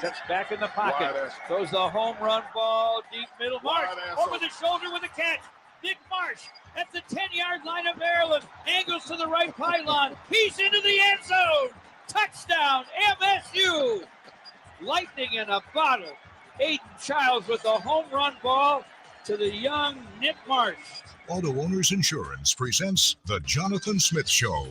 Steps back in the pocket. Throws the home run ball deep middle. Marsh over the shoulder with a catch. Nick Marsh at the 10-yard line of Maryland. Angles to the right pylon. He's into the end zone. Touchdown, MSU. Lightning in a bottle. Aiden Childs with a home run ball to the young Nick Marsh. Auto Owners Insurance presents The Jonathan Smith Show.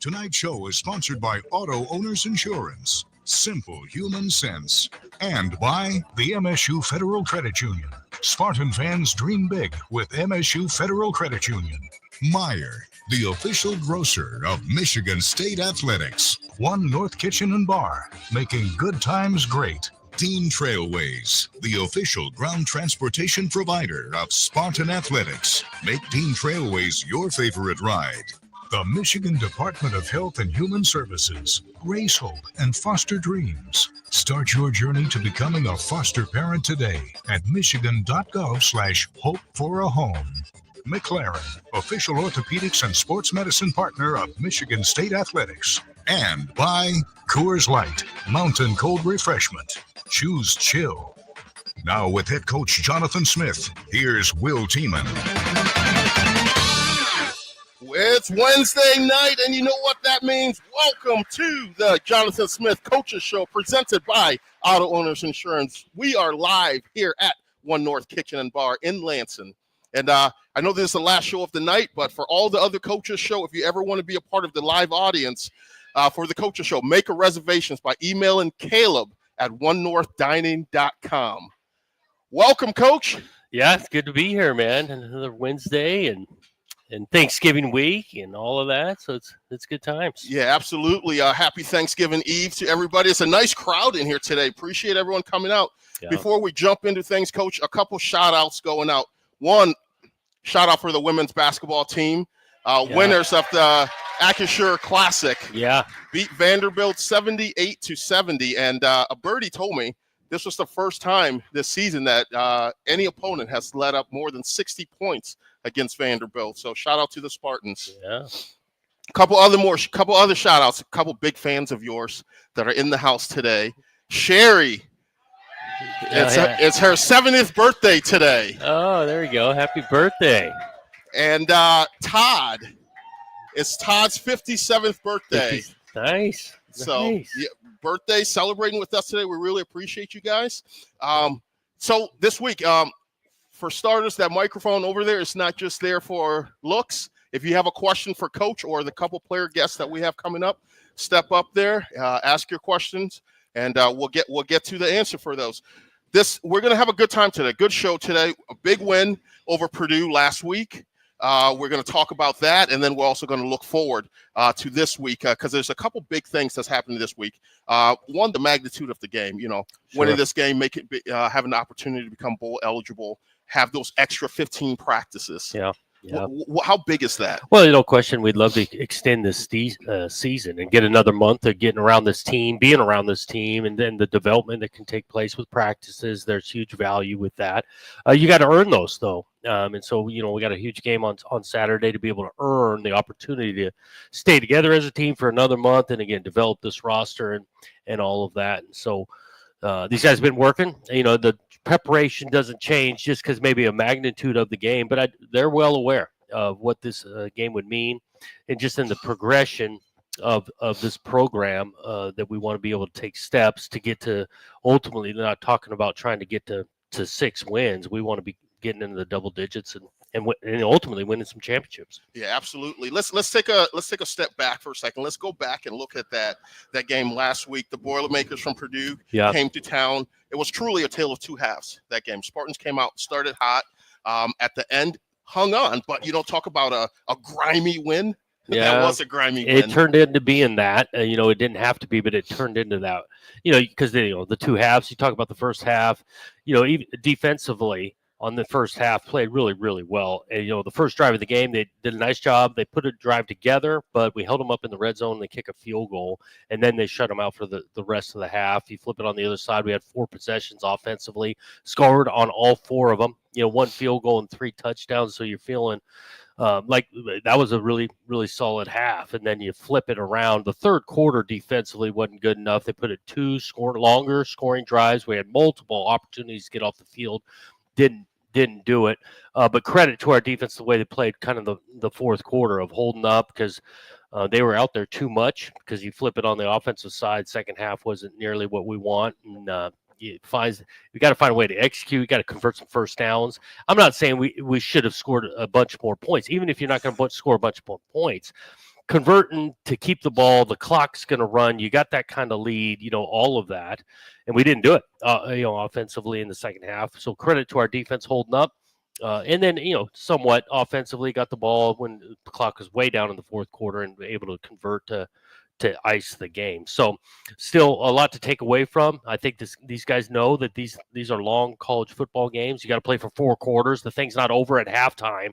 Tonight's show is sponsored by Auto Owners Insurance, simple human sense, and by the MSU Federal Credit Union. Spartan fans dream big with MSU Federal Credit Union. Meijer, the official grocer of Michigan State Athletics. One North Kitchen and Bar, making good times great. Dean Trailways, the official ground transportation provider of Spartan Athletics. Make Dean Trailways your favorite ride. The Michigan Department of Health and Human Services, Raise Hope and Foster Dreams. Start your journey to becoming a foster parent today at michigan.gov/hope for a home. McLaren, official orthopedics and sports medicine partner of Michigan State Athletics. And by Coors Light, mountain cold refreshment. Choose chill. Now with head coach Jonathan Smith, here's Will Tiemann. It's Wednesday night, and you know what that means. Welcome to the Jonathan Smith Coaches Show, presented by Auto Owners Insurance. We are live here at One North Kitchen and Bar in Lansing. And I know this is the last show of the night, but for all the other Coaches Show, if you ever want to be a part of the live audience for the Coaches Show, make a reservations by emailing Caleb at onenorthdining.com. Welcome, Coach. Yeah, it's good to be here, man. Another Wednesday and Thanksgiving week and all of that, so it's good times. Yeah, absolutely. Happy Thanksgiving Eve to everybody. It's a nice crowd in here today. Appreciate everyone coming out. Yeah. Before we jump into things, Coach, a couple shout-outs going out. One, shout-out for the women's basketball team, winners of the Acrisure Classic. Yeah. Beat Vanderbilt 78-70, and a birdie told me this was the first time this season that any opponent has let up more than 60 points against Vanderbilt. So shout out to the Spartans. Yeah. Couple other shout outs, a couple big fans of yours that are in the house today. Sherry. It's her 70th birthday today. Oh, there you go. Happy birthday. And Todd. It's Todd's 57th birthday. Nice. So yeah, birthday celebrating with us today. We really appreciate you guys. So this week, for starters, that microphone over there is not just there for looks. If you have a question for Coach or the couple player guests that we have coming up, step up there, ask your questions, and we'll get to the answer for those. We're going to have a good time today. Good show today. A big win over Purdue last week. We're going to talk about that, and then we're also going to look forward to this week because there's a couple big things that's happening this week. One, the magnitude of the game. Winning this game, make it have an opportunity to become bowl eligible. Have those extra 15 practices. Yeah. How big is that? Well, no question. We'd love to extend this season and get another month of getting around this team, being around this team, and then the development that can take place with practices. There's huge value with that. You got to earn those, though. And so, we got a huge game on Saturday to be able to earn the opportunity to stay together as a team for another month and, again, develop this roster and all of that. And so these guys have been working. The preparation doesn't change just because maybe a magnitude of the game, but they're well aware of what this game would mean and just in the progression of this program that we want to be able to take steps to get to ultimately not talking about trying to get to 6 wins. We want to be getting into the double digits and ultimately winning some championships. Yeah, absolutely. Let's take a step back for a second. Let's go back and look at that game last week. The Boilermakers from Purdue came to town. It was truly a tale of two halves, that game. Spartans came out, started hot. At the end, hung on. But talk about a grimy win. Yeah, that was a grimy win. It turned into being that. It didn't have to be, but it turned into that. Because the two halves, you talk about the first half, even defensively, on the first half played really, really well. And, the first drive of the game, they did a nice job. They put a drive together, but we held them up in the red zone and they kick a field goal. And then they shut them out for the rest of the half. You flip it on the other side. We had 4 possessions offensively, scored on all 4 of them, 1 field goal and 3 touchdowns. So you're feeling Like that was a really, really solid half. And then you flip it around. The third quarter defensively wasn't good enough. They put it longer scoring drives. We had multiple opportunities to get off the field. Didn't do it. But credit to our defense, the way they played kind of the fourth quarter of holding up, because they were out there too much, because you flip it on the offensive side, second half wasn't nearly what we want. And we got to find a way to execute. We got to convert some first downs. I'm not saying we should have scored a bunch more points. Even if you're not going to score a bunch more points, converting to keep the ball, the clock's going to run. You got that kind of lead, all of that, and we didn't do it, offensively in the second half. So credit to our defense holding up, and then somewhat offensively got the ball when the clock was way down in the fourth quarter and able to convert to ice the game. So still a lot to take away from. I think these guys know that these are long college football games. You got to play for 4 quarters. The thing's not over at halftime,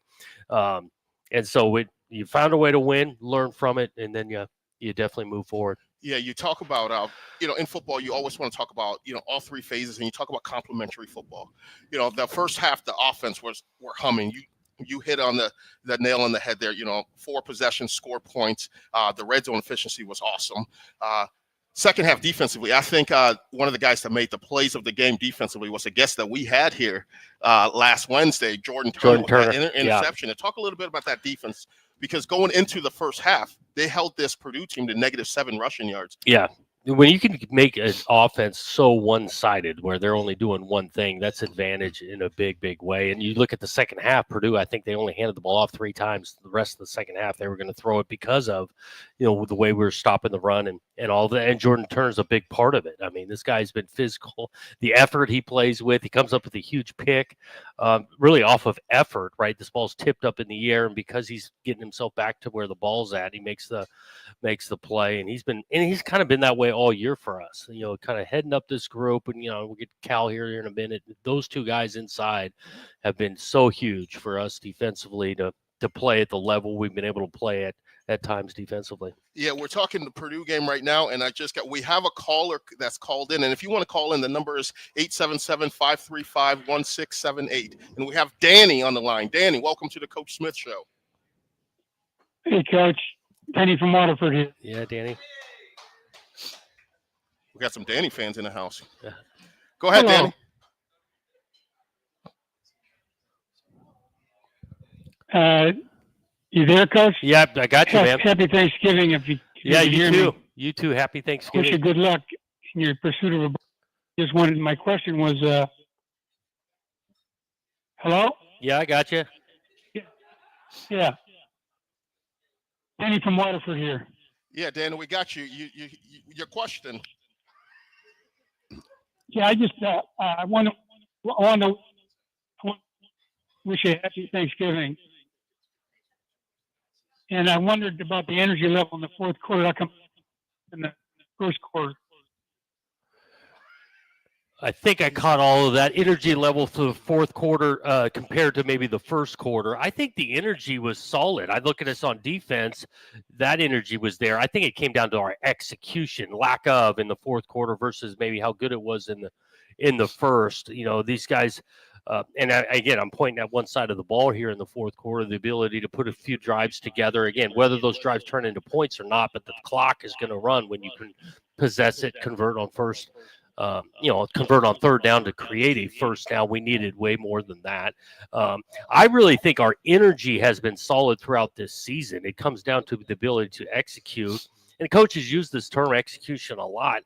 and so you found a way to win, learn from it, and then you definitely move forward. Yeah, you talk about, in football, you always want to talk about, all 3 phases, and you talk about complementary football. The first half, the offense were humming. You hit on the nail on the head there. 4 possessions, score points. The red zone efficiency was awesome. Second half defensively, I think one of the guys that made the plays of the game defensively was a guest that we had here last Wednesday, Jordan Turner. Interception. And talk a little bit about that defense, because going into the first half, they held this Purdue team to -7 rushing yards. Yeah. When you can make an offense so one-sided where they're only doing one thing, that's advantage in a big, big way. And you look at the second half, Purdue, I think they only handed the ball off 3 times. The rest of the second half, they were going to throw it because of, the way we were stopping the run and all that. And Jordan Turner's a big part of it. I mean, this guy's been physical. The effort he plays with, he comes up with a huge pick, really off of effort, right? This ball's tipped up in the air, and because he's getting himself back to where the ball's at, he makes the play. And he's kind of been that way all year for us, kind of heading up this group. And, we'll get Cal here in a minute. Those 2 guys inside have been so huge for us defensively to play at the level we've been able to play at times defensively. Yeah, we're talking the Purdue game right now, and we have a caller that's called in, and if you want to call in, the number is 877-535-1678, and we have Danny on the line. Danny, welcome to the Coach Smith Show. Hey, Coach. Danny from Waterford here. Yeah, Danny. We got some Danny fans in the house. Yeah. Go ahead, Hello. Danny. You there, Coach? Yeah, I got you, man. Happy Thanksgiving. If you you too. Me. You too. Happy Thanksgiving. Wish you good luck in your pursuit of my question was, hello? Yeah, I got you. Yeah. Danny from Waterford here. Yeah, Danny, we got you. Your question. Yeah, I just I want to wish you a happy Thanksgiving. And I wondered about the energy level in the fourth quarter. How come in the first quarter? I think I caught all of that energy level for the fourth quarter compared to maybe the first quarter. I think the energy was solid. I look at us on defense, that energy was there. I think it came down to our execution, lack of in the fourth quarter versus maybe how good it was in the first. These guys, again, I'm pointing at one side of the ball here in the fourth quarter, the ability to put a few drives together. Again, whether those drives turn into points or not, but the clock is going to run when you can possess it, convert on third down to create a first down. We needed way more than that. I really think our energy has been solid throughout this season. It comes down to the ability to execute, and coaches use this term execution a lot.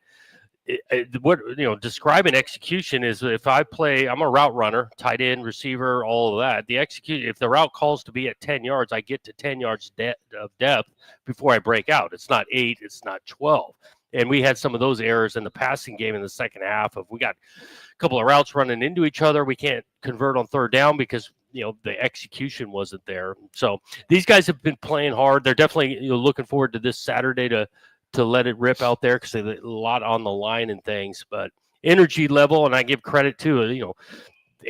Describing execution is if I'm a route runner, tight end, receiver, all of that. If the route calls to be at 10 yards, I get to 10 yards of depth before I break out. It's not 8, it's not 12. And we had some of those errors in the passing game in the second half. We got a couple of routes running into each other. We can't convert on third down because the execution wasn't there. So these guys have been playing hard. They're definitely looking forward to this Saturday to let it rip out there because they have a lot on the line and things. But energy level, and I give credit to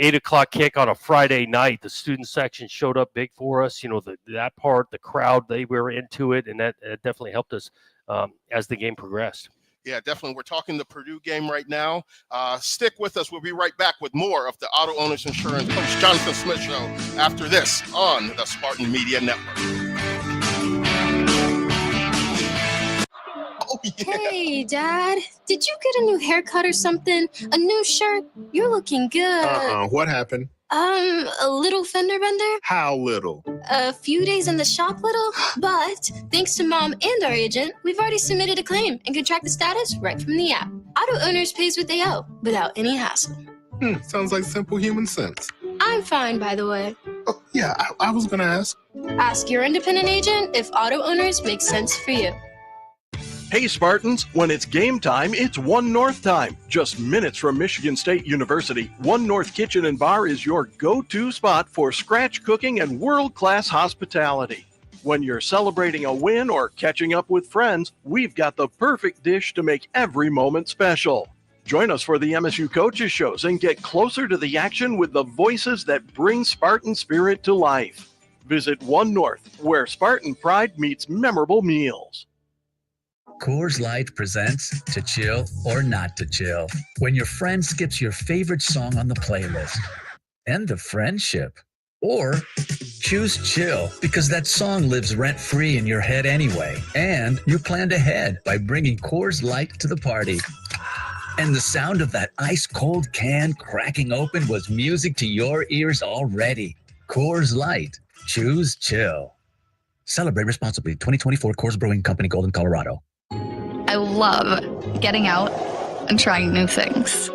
8:00 kick on a Friday night. The student section showed up big for us. That part, the crowd, they were into it, and that definitely helped us as the game progressed. Yeah, definitely. We're talking the Purdue game right now. Stick with us. We'll be right back with more of the Auto Owners Insurance Coach Jonathan Smith Show after this on the Spartan Media Network. Oh, yeah. Hey, Dad. Did you get a new haircut or something? A new shirt? You're looking good. What happened? A little fender bender? How little? A few days in the shop little? But thanks to Mom and our agent, we've already submitted a claim and can track the status right from the app. Auto Owners pays what they owe without any hassle. Sounds like simple human sense. I'm fine, by the way. Oh, yeah, I was going to ask. Ask your independent agent if Auto Owners makes sense for you. Hey Spartans, when it's game time, it's One North time. Just minutes from Michigan State University, One North Kitchen and Bar is your go-to spot for scratch cooking and world-class hospitality. When you're celebrating a win or catching up with friends, we've got the perfect dish to make every moment special. Join us for the MSU Coaches Shows and get closer to the action with the voices that bring Spartan spirit to life. Visit One North, where Spartan pride meets memorable meals. Coors Light presents To Chill or Not to Chill. When your friend skips your favorite song on the playlist. End the friendship. Or choose chill because that song lives rent-free in your head anyway. And you planned ahead by bringing Coors Light to the party. And the sound of that ice-cold can cracking open was music to your ears already. Coors Light. Choose chill. Celebrate responsibly. 2024 Coors Brewing Company, Golden, Colorado. I love getting out and trying new things.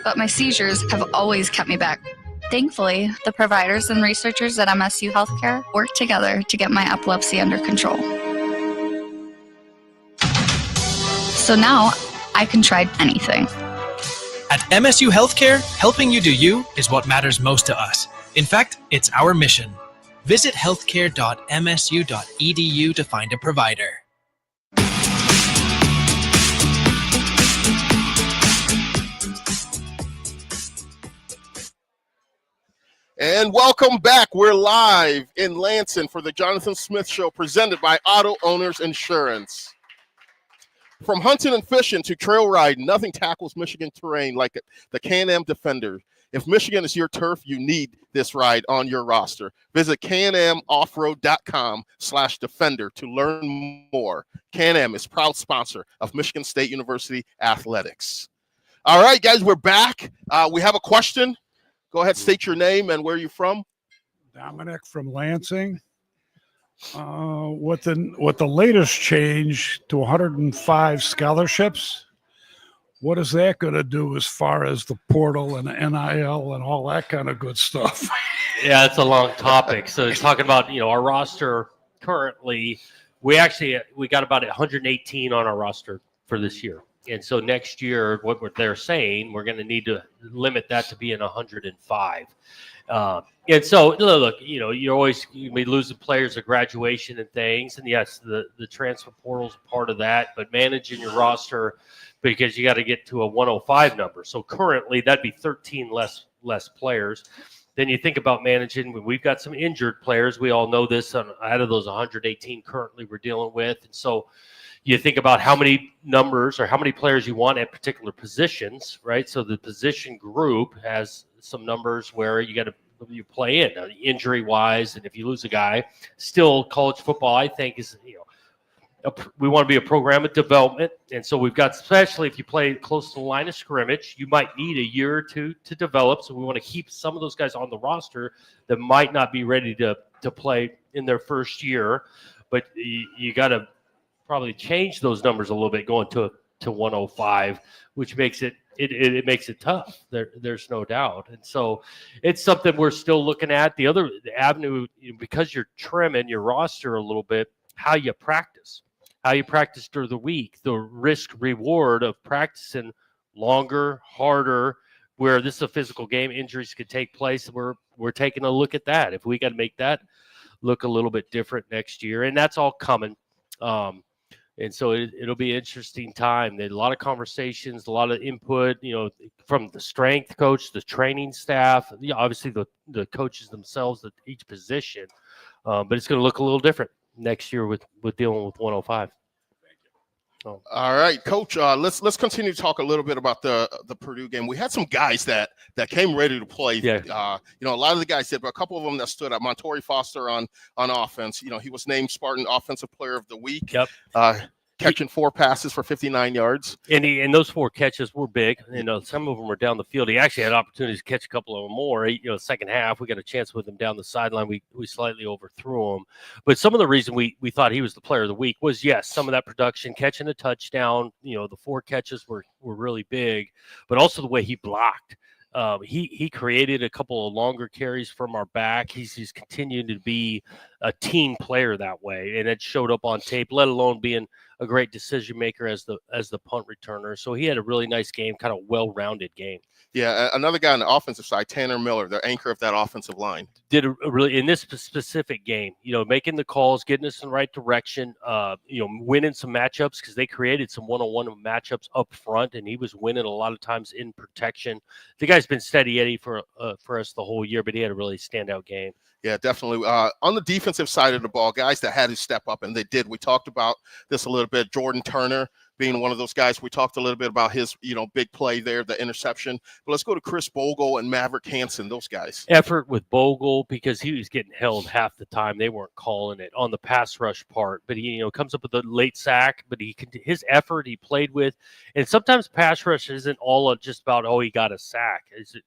But my seizures have always kept me back. Thankfully, the providers and researchers at MSU Healthcare work together to get my epilepsy under control. So now I can try anything. At MSU Healthcare, helping you do you is what matters most to us. In fact, it's our mission. Visit healthcare.msu.edu to find a provider. And welcome back. We're live in Lansing for the Jonathan Smith Show presented by Auto Owners Insurance. From hunting and fishing to trail riding, nothing tackles Michigan terrain like the Can-Am Defender. If Michigan is your turf, you need this ride on your roster. Visit canamoffroad.com/defender to learn more. Can-Am is proud sponsor of Michigan State University Athletics. All right, guys, we're back. We have a question. Go ahead, state your name and where you're from. Dominic from Lansing. With the latest change to 105 scholarships, what is that going to do as far as the portal and NIL and all that kind of good stuff? Yeah, it's a long topic. So talking about, our roster currently, we got about 118 on our roster for this year. And so next year, what they're saying, we're going to need to limit that to being 105. And so, look, you may lose the players at graduation and things. And yes, the transfer portal is part of that. But managing your roster, because you got to get to a 105 number. So currently, that'd be 13 less players. Then you think about managing. We've got some injured players. We all know this. Out of those 118 currently we're dealing with. And so you think about how many numbers or how many players you want at particular positions, right? So the position group has some numbers where you play in injury-wise, and if you lose a guy, still college football, I think, is we want to be a program of development, and so we've got, especially if you play close to the line of scrimmage, you might need a year or two to develop. So we want to keep some of those guys on the roster that might not be ready to play in their first year, but you got to probably change those numbers a little bit going to 105, which makes it makes it tough. There's no doubt. And so it's something we're still looking at. The other avenue, because you're trimming your roster a little bit, how you practice during the week, the risk reward of practicing longer, harder, where this is a physical game, injuries could take place. We're taking a look at that. If we got to make that look a little bit different next year, and that's all coming. And so it'll be an interesting time. There's a lot of conversations, a lot of input, from the strength coach, the training staff, obviously the coaches themselves at each position. But it's going to look a little different next year with dealing with 105. Oh. All right, Coach. Let's continue to talk a little bit about the Purdue game. We had some guys that came ready to play. Yeah. A lot of the guys did, but a couple of them that stood up. Montori Foster on offense. He was named Spartan Offensive Player of the Week. Yep. Catching 4 passes for 59 yards. And those 4 catches were big. Some of them were down the field. He actually had opportunities to catch a couple of them more. Second half, we got a chance with him down the sideline. We slightly overthrew him. But some of the reason we thought he was the player of the week was, yes, some of that production, catching a touchdown. The 4 catches were really big, but also the way he blocked. He created a couple of longer carries from our back. He's continued to be a team player that way, and it showed up on tape, let alone being a great decision maker as the punt returner. So he had a really nice game, kind of well-rounded game. Yeah, another guy on the offensive side, Tanner Miller, the anchor of that offensive line. Did a really, in this specific game, making the calls, getting us in the right direction, winning some matchups because they created some one-on-one matchups up front, and he was winning a lot of times in protection. The guy's been steady Eddie for us the whole year, but he had a really standout game. Yeah, definitely. On the defensive side of the ball, guys that had to step up, and they did. We talked about this a little bit. Jordan Turner being one of those guys. We talked a little bit about his, big play there, the interception. But let's go to Chris Bogle and Maverick Hansen, those guys. Effort with Bogle because he was getting held half the time. They weren't calling it on the pass rush part. But he, comes up with a late sack. But his effort he played with. And sometimes pass rush isn't all just about, he got a sack. Is it,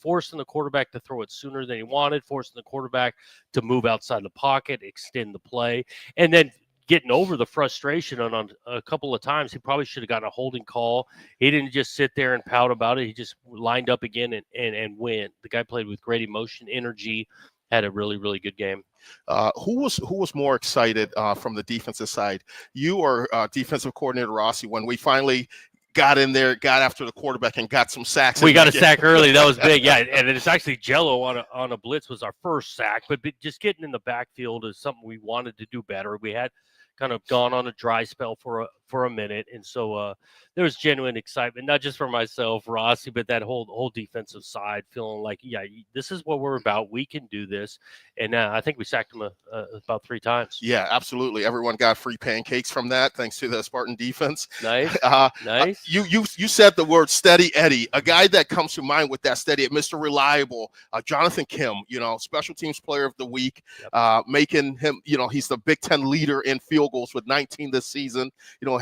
forcing the quarterback to throw it sooner than he wanted, forcing the quarterback to move outside the pocket, extend the play, and then getting over the frustration on a couple of times. He probably should have gotten a holding call. He didn't just sit there and pout about it. He just lined up again and went. The guy played with great emotion, energy, had a really, really good game. Who was more excited from the defensive side? You or defensive coordinator Rossi when we finally got in there, got after the quarterback, and got some sacks? We got a sack early. That was big. Yeah, and it's actually Jello on a blitz was our first sack. But just getting in the backfield is something we wanted to do better. We had kind of gone on a dry spell for a minute, and so there was genuine excitement, not just for myself, Rossi, but that whole defensive side feeling like, yeah, this is what we're about. We can do this, and I think we sacked him about 3 times. Yeah, absolutely. Everyone got free pancakes from that, thanks to the Spartan defense. Nice, nice. You said the word steady Eddie. A guy that comes to mind with that steady, Mr. Reliable, Jonathan Kim. Special teams player of the week, making him. He's the Big Ten leader in field goals with 19 this season.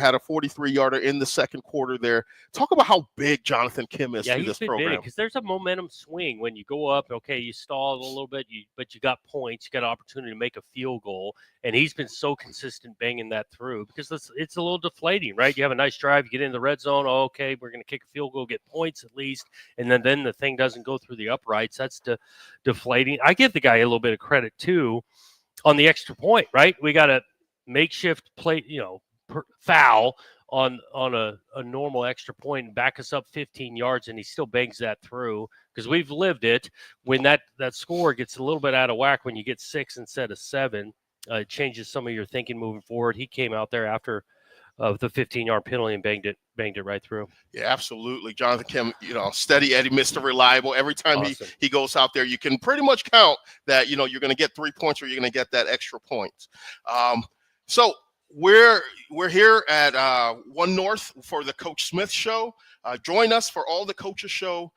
Had a 43-yarder in the second quarter there. Talk about how big Jonathan Kim is to this program. Because there's a momentum swing when you go up. Okay, you stalled a little bit, but you got points. You got an opportunity to make a field goal, and he's been so consistent banging that through because it's a little deflating, right? You have a nice drive, you get in the red zone. Oh, okay, we're going to kick a field goal, get points at least, and then the thing doesn't go through the uprights. That's deflating. I give the guy a little bit of credit too on the extra point, right? We got a makeshift play, foul on a normal extra point and back us up 15 yards, and he still bangs that through because we've lived it. When that score gets a little bit out of whack, when you get 6 instead of 7, it changes some of your thinking moving forward. He came out there after the 15-yard penalty and banged it right through. Yeah, absolutely. Jonathan Kim, steady Eddie, Mr. Reliable. Every time awesome. he goes out there, you can pretty much count that, you're going to get 3 points or you're going to get that extra point. So we're here at 1 North for the Coach Smith Show. Join us for all the coaches show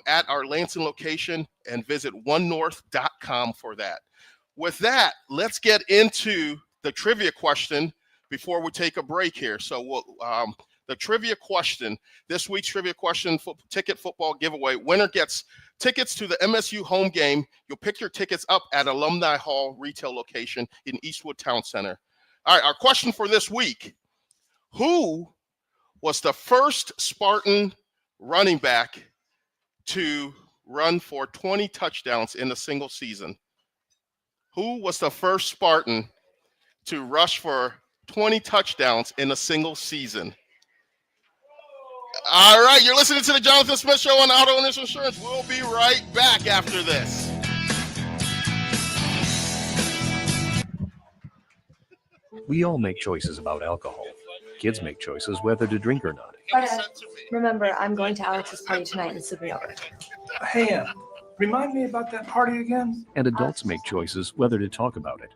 at our Lansing location and visit onenorth.com for that. With that, let's get into the trivia question before we take a break here. So the trivia question, this week's trivia question, ticket football giveaway. Winner gets tickets to the MSU home game. You'll pick your tickets up at Alumni Hall retail location in Eastwood Town Center. All right, our question for this week. Who was the first Spartan running back to run for 20 touchdowns in a single season? Who was the first Spartan to rush for 20 touchdowns in a single season? All right, you're listening to the Jonathan Smith Show on Auto Owners Insurance. We'll be right back after this. We all make choices about alcohol. Kids make choices whether to drink or not. Remember, I'm going to Alex's party tonight and sleeping over. Hey, remind me about that party again? And adults make choices whether to talk about it.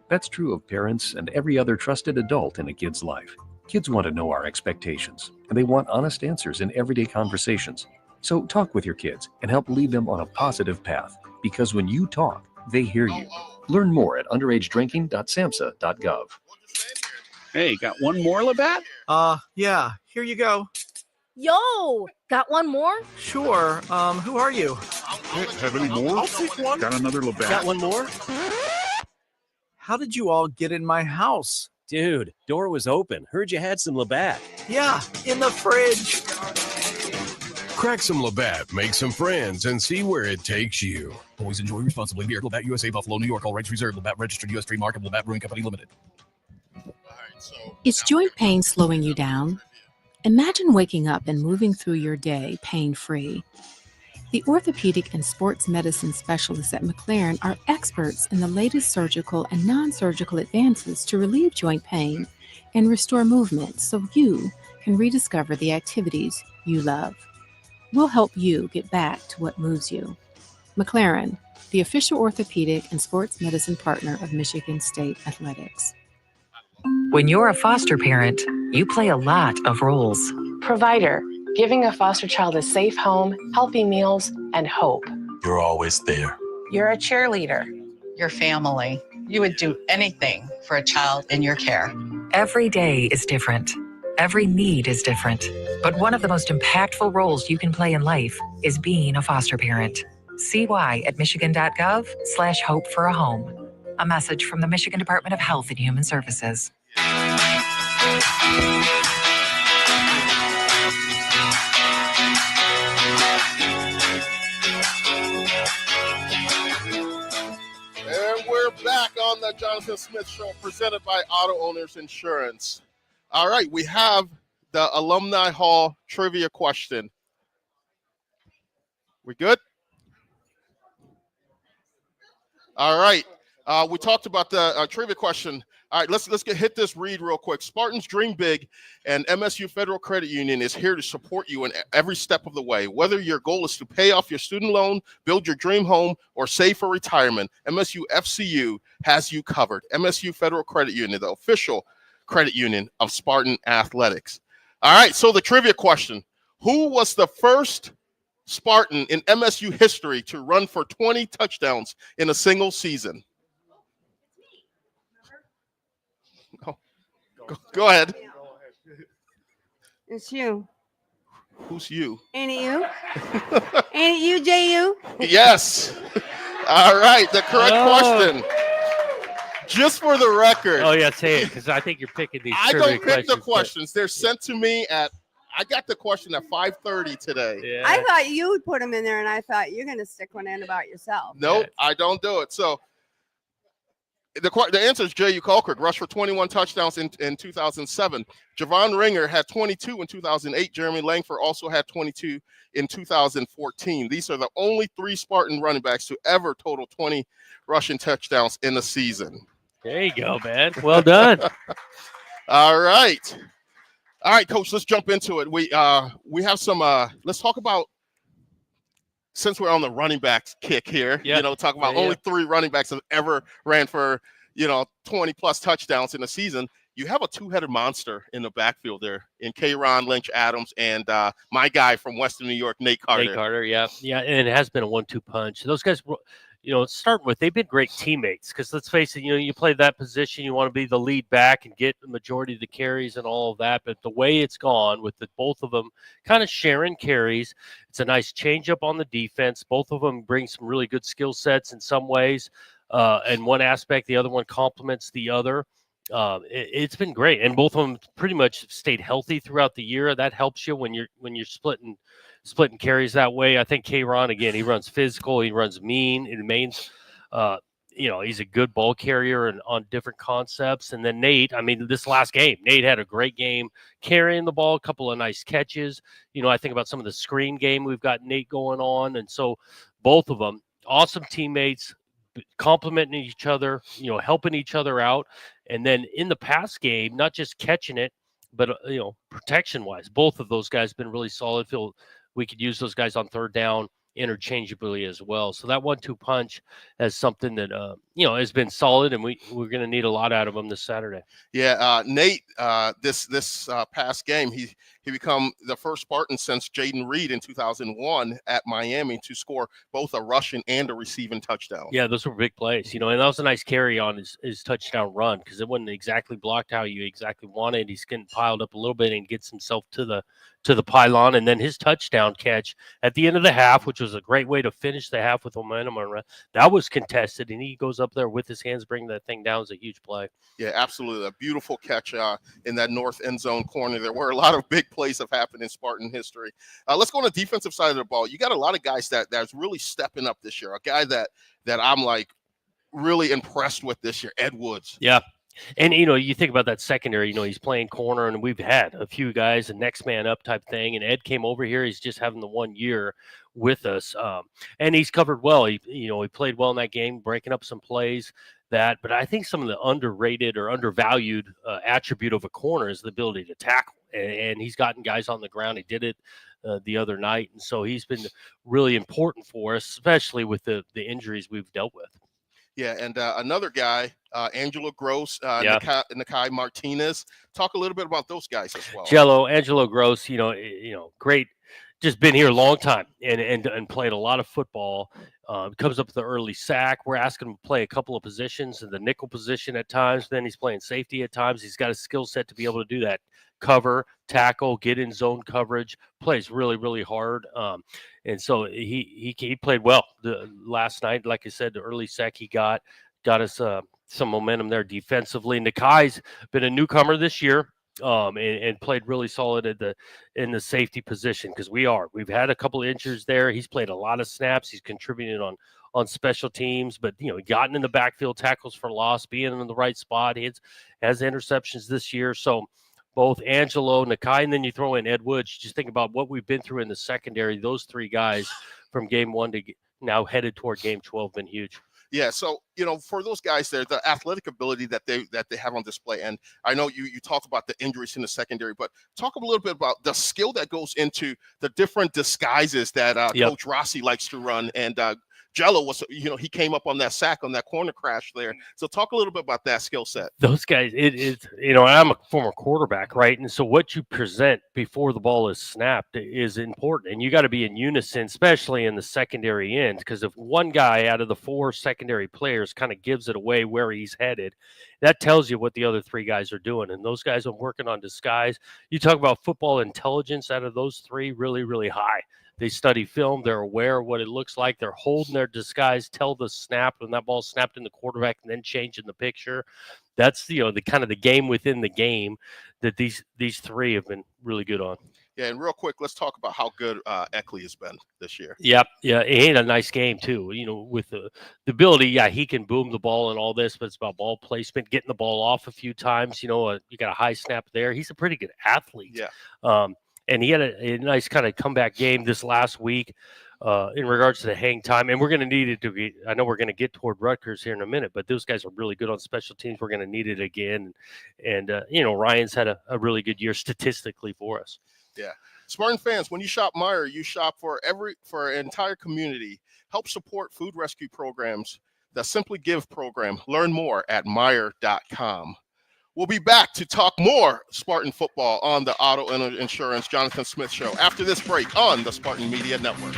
That's true of parents and every other trusted adult in a kid's life. Kids want to know our expectations, and they want honest answers in everyday conversations. So talk with your kids and help lead them on a positive path, because when you talk, they hear you. Learn more at underagedrinking.samhsa.gov. Hey, got one more, Labatt? Yeah, here you go. Yo, got one more? Sure. Who are you? Have any more? I'll take one. Got another Labatt? Got one more? How did you all get in my house? Dude, door was open. Heard you had some Labatt. Yeah, in the fridge. Crack some Labatt, make some friends, and see where it takes you. Always enjoy responsibly. Beer, Labatt USA, Buffalo, New York. All rights reserved. Labatt registered U.S. trademark of Labatt Brewing Company Limited. Is joint pain slowing you down? Imagine waking up and moving through your day pain-free. The orthopedic and sports medicine specialists at McLaren are experts in the latest surgical and non-surgical advances to relieve joint pain and restore movement so you can rediscover the activities you love. We'll help you get back to what moves you. McLaren, the official orthopedic and sports medicine partner of Michigan State Athletics. When you're a foster parent, you play a lot of roles. Provider, giving a foster child a safe home, healthy meals, and hope. You're always there. You're a cheerleader. Your family. You would do anything for a child in your care. Every day is different. Every need is different. But one of the most impactful roles you can play in life is being a foster parent. See why at michigan.gov/hope for a home. A message from the Michigan Department of Health and Human Services. And we're back on the Jonathan Smith Show, presented by Auto Owners Insurance. All right, we have the Alumni Hall trivia question. We good? All right. We talked about the trivia question. All right, let's hit this read real quick. Spartans dream big, and MSU Federal Credit Union is here to support you in every step of the way. Whether your goal is to pay off your student loan, build your dream home, or save for retirement, MSU FCU has you covered. MSU Federal Credit Union, the official credit union of Spartan Athletics. All right, so the trivia question. Who was the first Spartan in MSU history to run for 20 touchdowns in a single season? Go ahead. It's you. Who's you? Ain't it you? Ain't it you, J.U.? Yes. All right, the correct question. Just for the record. Oh, yeah, say it, because I think you're picking these I don't pick the questions. questions. They're sent to me I got the question at 5:30 today. Yeah. I thought you would put them in there, and I thought you're going to stick one in about yourself. Nope, I don't do it. So the answer is J.U. Colquitt, rushed for 21 touchdowns in 2007. Javon Ringer had 22 in 2008. Jeremy Langford also had 22 in 2014. These are the only three Spartan running backs to ever total 20 rushing touchdowns in a season. There you go, man. Well done. All right, Coach. Let's jump into it. We have some. Let's talk about, since we're on the running backs kick here. Yeah. Talk about only three running backs have ever ran for 20 plus touchdowns in a season. You have a two-headed monster in the backfield there in K-Ron Lynch Adams and my guy from Western New York, Nate Carter. Nate Carter, yeah, and it has been a 1-2 punch. Those guys, starting with, they've been great teammates, because let's face it, you play that position, you want to be the lead back and get the majority of the carries and all of that. But the way it's gone with both of them kind of sharing carries, it's a nice change up on the defense. Both of them bring some really good skill sets in some ways. And one aspect, the other one complements the other. It's been great, and both of them pretty much stayed healthy throughout the year. That helps you when you're splitting carries that way. I think K-Ron, again, he runs physical, he runs mean. It remains, he's a good ball carrier and on different concepts. And then Nate, this last game, Nate had a great game carrying the ball, a couple of nice catches. I think about some of the screen game we've got Nate going on, and so both of them, awesome teammates, complimenting each other, helping each other out. And then in the pass game, not just catching it, but protection wise, both of those guys been really solid. Feel we could use those guys on third down interchangeably as well. So that 1-2 punch is something that has been solid, and we're going to need a lot out of him this Saturday. Yeah, Nate, this past game, he become the first Spartan since Jaden Reed in 2001 at Miami to score both a rushing and a receiving touchdown. Yeah, those were big plays, and that was a nice carry on his touchdown run because it wasn't exactly blocked how you exactly wanted. He's getting piled up a little bit and gets himself to the pylon, and then his touchdown catch at the end of the half, which was a great way to finish the half with momentum on that was contested, and he goes up there with his hands, bringing that thing down. Is a huge play. Yeah, absolutely, a beautiful catch in that north end zone corner there, where a lot of big plays have happened in Spartan history. Let's go on the defensive side of the ball. You got a lot of guys that's really stepping up this year. A guy that I'm like really impressed with this year, Ed Woods. Yeah. And, you think about that secondary, he's playing corner, and we've had a few guys, a next man up type thing. And Ed came over here. He's just having the 1 year with us. And he's covered well. He played well in that game, breaking up some plays. But I think some of the underrated or undervalued attribute of a corner is the ability to tackle. And he's gotten guys on the ground. He did it the other night. And so he's been really important for us, especially with the injuries we've dealt with. Yeah, and another guy, Angelo Gross, Nakai Martinez. Talk a little bit about those guys as well. Angelo Gross, great. Just been here a long time and played a lot of football. Comes up with the early sack. We're asking him to play a couple of positions in the nickel position at times. Then he's playing safety at times. He's got a skill set to be able to do that. Cover, tackle, get in zone coverage, plays really, really hard. And so he played well last night. Like I said, the early sack he got us some momentum there defensively. Nakai's been a newcomer this year. And played really solid in the safety position because we've had a couple of injuries there. He's played a lot of snaps. He's contributed on special teams, but gotten in the backfield, tackles for loss, being in the right spot. He has interceptions this year. So both Angelo, Nakai, and then you throw in Ed Woods. Just think about what we've been through in the secondary. Those three guys from game 1 to now headed toward game 12 been huge. Yeah, so for those guys there, the athletic ability that they have on display, and I know you talk about the injuries in the secondary, but talk a little bit about the skill that goes into the different disguises that Coach Rossi likes to run, and Jello was, he came up on that sack on that corner crash there. So talk a little bit about that skill set. Those guys, it is, I'm a former quarterback, right? And so what you present before the ball is snapped is important. And you got to be in unison, especially in the secondary end, because if one guy out of the 4 secondary players kind of gives it away where he's headed, that tells you what the other 3 guys are doing. And those guys are working on disguise. You talk about football intelligence out of those 3, really, really high. They study film. They're aware of what it looks like. They're holding their disguise, tell the snap when that ball snapped in the quarterback and then changing the picture. That's, the kind of the game within the game that these 3 have been really good on. Yeah, and real quick, let's talk about how good Eckley has been this year. Yep. Yeah, he had a nice game too. With the ability, he can boom the ball and all this, but it's about ball placement, getting the ball off a few times. You got a high snap there. He's a pretty good athlete. Yeah. And he had a nice kind of comeback game this last week in regards to the hang time. And we're going to need it to be – I know we're going to get toward Rutgers here in a minute, but those guys are really good on special teams. We're going to need it again. And Ryan's had a really good year statistically for us. Yeah. Spartan fans, when you shop Meijer, you shop for an entire community. Help support food rescue programs, the Simply Give program. Learn more at Meijer.com. We'll be back to talk more Spartan football on the Auto and Insurance Jonathan Smith Show after this break on the Spartan Media Network.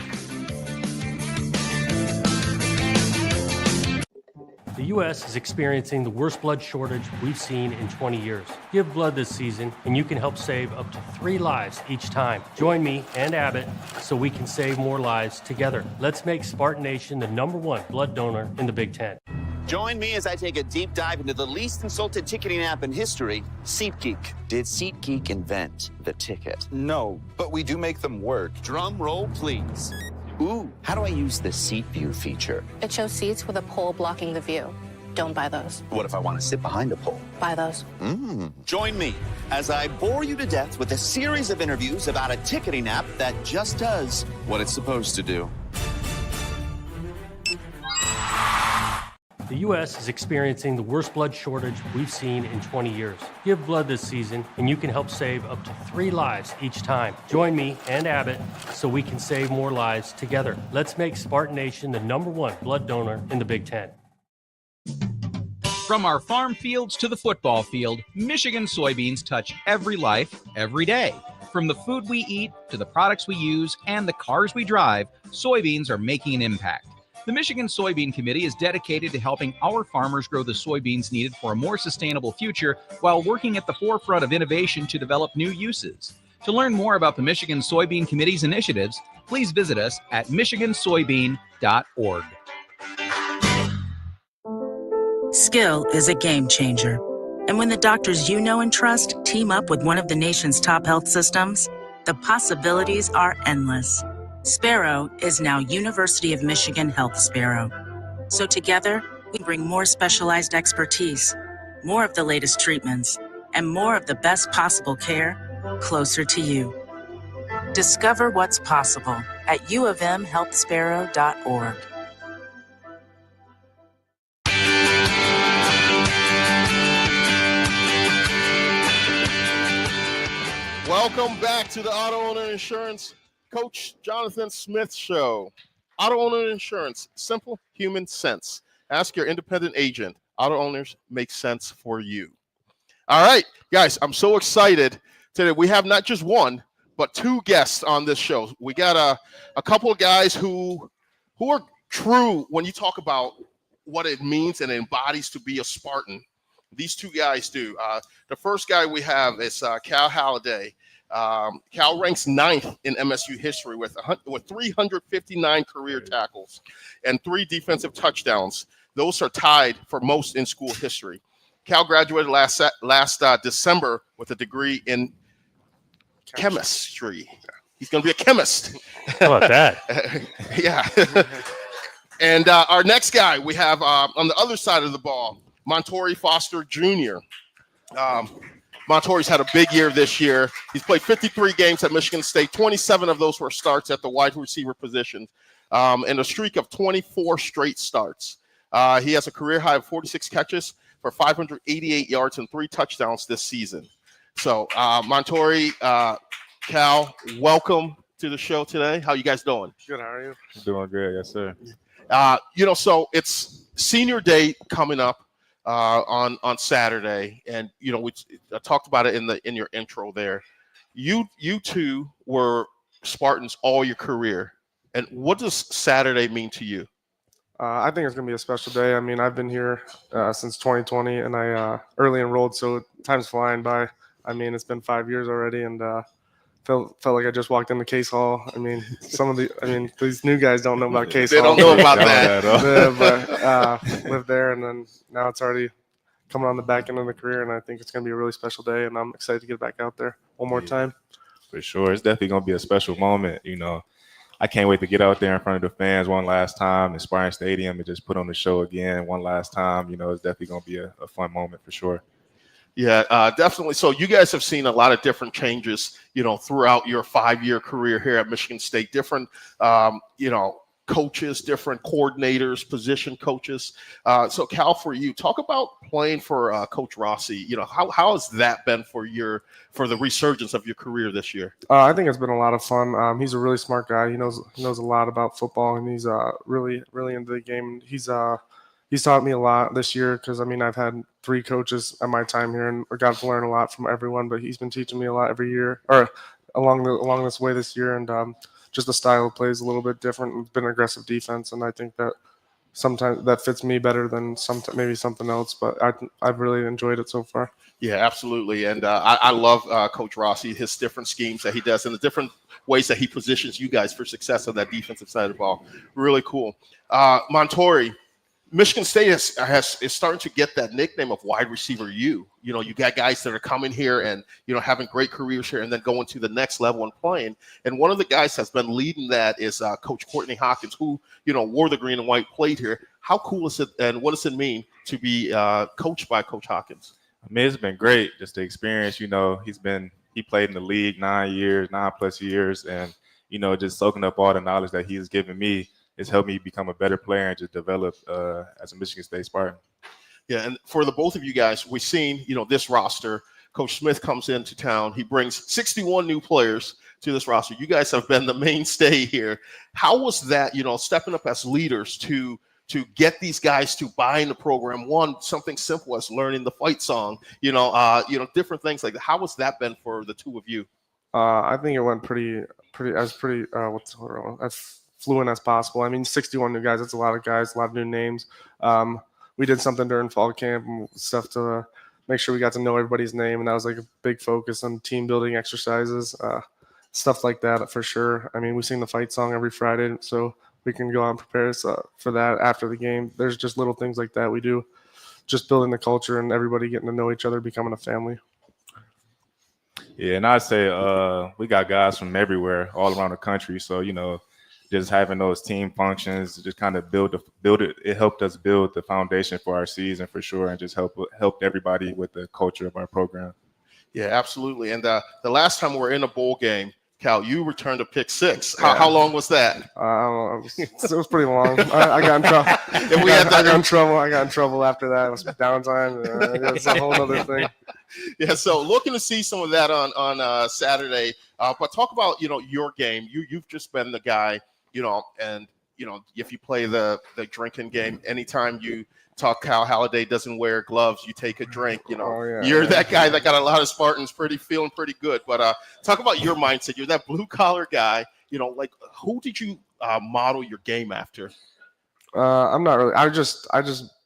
The U.S. is experiencing the worst blood shortage we've seen in 20 years. Give blood this season, and you can help save up to 3 lives each time. Join me and Abbott so we can save more lives together. Let's make Spartan Nation the #1 blood donor in the Big Ten. Join me as I take a deep dive into the least insulted ticketing app in history, SeatGeek. Did SeatGeek invent the ticket? No, but we do make them work. Drum roll, please. Ooh, how do I use the Seat View feature? It shows seats with a pole blocking the view. Don't buy those. What if I want to sit behind a pole? Buy those. Join me as I bore you to death with a series of interviews about a ticketing app that just does what it's supposed to do. The U.S. is experiencing the worst blood shortage we've seen in 20 years. Give blood this season, and you can help save up to 3 lives each time. Join me and Abbott so we can save more lives together. Let's make Spartan Nation the #1 blood donor in the Big Ten. From our farm fields to the football field, Michigan soybeans touch every life, every day. From the food we eat to the products we use and the cars we drive, soybeans are making an impact. The Michigan Soybean Committee is dedicated to helping our farmers grow the soybeans needed for a more sustainable future while working at the forefront of innovation to develop new uses. To learn more about the Michigan Soybean Committee's initiatives, please visit us at michigansoybean.org. Skill is a game changer. And when the doctors you know and trust team up with one of the nation's top health systems, the possibilities are endless. Sparrow is now University of Michigan Health Sparrow. So together, we bring more specialized expertise, more of the latest treatments, and more of the best possible care closer to you. Discover what's possible at uofmhealthsparrow.org. Welcome back to the Auto Owner Insurance Coach Jonathan Smith Show. Auto Owner Insurance, simple human sense. Ask your independent agent. Auto owners make sense for you. All right, guys, I'm so excited today. We have not just one, but two guests on this show. We got a couple of guys who are true when you talk about what it means and embodies to be a Spartan. These two guys do. The first guy we have is Cal Halliday. Cal ranks 9th in MSU history with 359 career tackles and 3 defensive touchdowns. Those are tied for most in school history. Cal graduated last December with a degree in chemistry. He's going to be a chemist. How about that? Yeah. And our next guy we have on the other side of the ball, Montori Foster Jr. Montori's had a big year this year. He's played 53 games at Michigan State. 27 of those were starts at the wide receiver position, and a streak of 24 straight starts. He has a career high of 46 catches for 588 yards and 3 touchdowns this season. So, Montori, Cal, welcome to the show today. How you guys doing? Good. How are you? Doing good, yes, sir. So it's senior day coming up on Saturday, and we talked about it in your intro there. You two were Spartans all your career, and what does Saturday mean to you? I think it's going to be a special day. I mean, I've been here since 2020, and I early enrolled, so time's flying by. I mean, it's been 5 years already, and felt like I just walked into Case Hall. I mean, these new guys don't know about Case Hall. They don't know about that. But lived there, and then now it's already coming on the back end of the career, and I think it's going to be a really special day, and I'm excited to get back out there one more time. For sure. It's definitely going to be a special moment. I can't wait to get out there in front of the fans one last time in Spartan Stadium and just put on the show again one last time. It's definitely going to be a fun moment for sure. Yeah, definitely. So you guys have seen a lot of different changes, throughout your 5-year career here at Michigan State. Different, coaches, different coordinators, position coaches. So Cal, for you, talk about playing for Coach Rossi. How has that been for the resurgence of your career this year? I think it's been a lot of fun. He's a really smart guy. He knows a lot about football, and he's really, really into the game. He's taught me a lot this year because, I've had 3 coaches at my time here and got to learn a lot from everyone, but he's been teaching me a lot every year or along this way this year. And just the style of play is a little bit different. It's been aggressive defense, and I think that sometimes that fits me better than maybe something else, but I've really enjoyed it so far. Yeah, absolutely. And I love Coach Rossi, his different schemes that he does and the different ways that he positions you guys for success on that defensive side of the ball. Really cool. Montori, Michigan State is starting to get that nickname of wide receiver U. You got guys that are coming here and, having great careers here and then going to the next level and playing. And one of the guys that's been leading that is Coach Courtney Hawkins, who, wore the green and white, played here. How cool is it and what does it mean to be coached by Coach Hawkins? It's been great, just the experience. He played in the league 9+ years, and, just soaking up all the knowledge that he's given me. It's helped me become a better player and just develop as a Michigan State Spartan. Yeah, and for the both of you guys, we've seen, this roster. Coach Smith comes into town. He brings 61 new players to this roster. You guys have been the mainstay here. How was that, stepping up as leaders to to get these guys to buy in the program. One, something simple as learning the fight song, different things like that. How has that been for the two of you? I think it went pretty as fluent as possible. I mean, 61 new guys, that's a lot of guys, a lot of new names. We did something during fall camp and stuff to make sure we got to know everybody's name, and that was like a big focus on team building exercises, stuff like that for sure. I mean, we sing the fight song every Friday, so we can go out and prepare for that after the game. There's just little things like that we do, just building the culture and everybody getting to know each other, becoming a family. Yeah, and I'd say we got guys from everywhere, all around the country. So, just having those team functions, just kind of build it. It helped us build the foundation for our season for sure, and just helped everybody with the culture of our program. Yeah, absolutely. And the last time we were in a bowl game, Cal, you returned a pick six. How long was that? It was pretty long. I got in trouble. I got in trouble after that. It was downtime. It was a whole other thing. Yeah, so looking to see some of that on Saturday. But talk about your game. You've just been the guy, and if you play the drinking game, anytime you talk Cal Halliday doesn't wear gloves, you take a drink. You're that guy that got a lot of Spartans feeling pretty good. But talk about your mindset. You're that blue collar guy. Like who did you model your game after? I'm not really. I just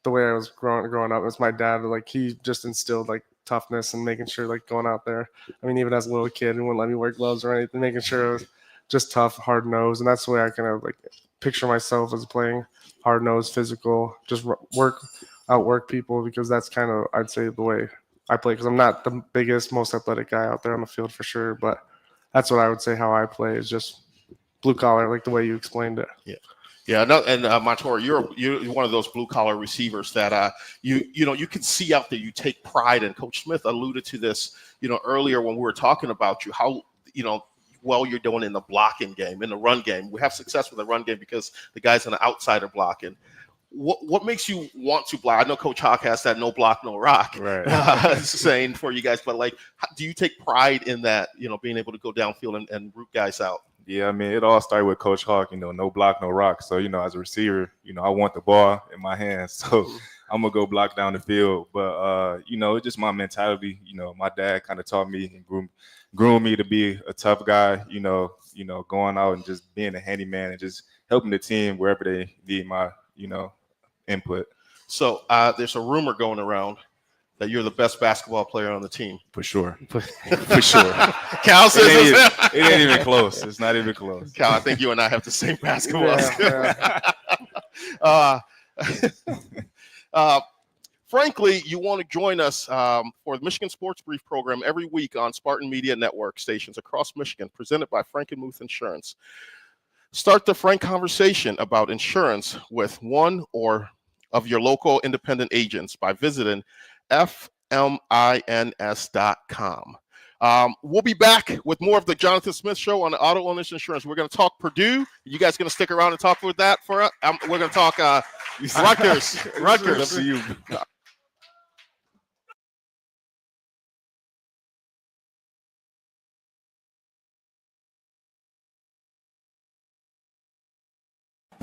the way I was growing up was my dad. Like he just instilled like toughness and making sure like going out there. I mean, even as a little kid, he wouldn't let me wear gloves or anything. Making sure it was just tough, hard nosed, and that's the way I kind of like picture myself as playing hard nosed, physical, just outwork people, because that's kind of, I'd say, the way I play, because I'm not the biggest, most athletic guy out there on the field for sure, but that's what I would say how I play is just blue collar, like the way you explained it. Yeah, no, and Montour, you're one of those blue collar receivers that you can see out there. You take pride, and Coach Smith alluded to this, earlier when we were talking about you, how well you're doing in the blocking game, in the run game. We have success with the run game because the guys on the outside are blocking. What makes you want to block? I know Coach Hawk has that no block, no rock saying for you guys, but like, do you take pride in that, being able to go downfield and root guys out? Yeah, I mean, it all started with Coach Hawk, no block, no rock. So, as a receiver, I want the ball in my hands. So I'm going to go block down the field. But, it's just my mentality. My dad kind of taught me and groomed me to be a tough guy, going out and just being a handyman and just helping the team wherever they need my, input. So there's a rumor going around that you're the best basketball player on the team. For sure. For sure. Cal says it ain't even close. It's not even close. Cal, I think you and I have the same basketball skill. Frankly, you want to join us for the Michigan Sports Brief program every week on Spartan Media Network stations across Michigan, presented by Frank & Muth Insurance. Start the frank conversation about insurance with one or of your local independent agents by visiting fmins.com. We'll be back with more of the Jonathan Smith Show on the Auto Owners Insurance. We're going to talk Purdue. You guys going to stick around and talk with that for us? We're going to talk Rutgers. Rutgers.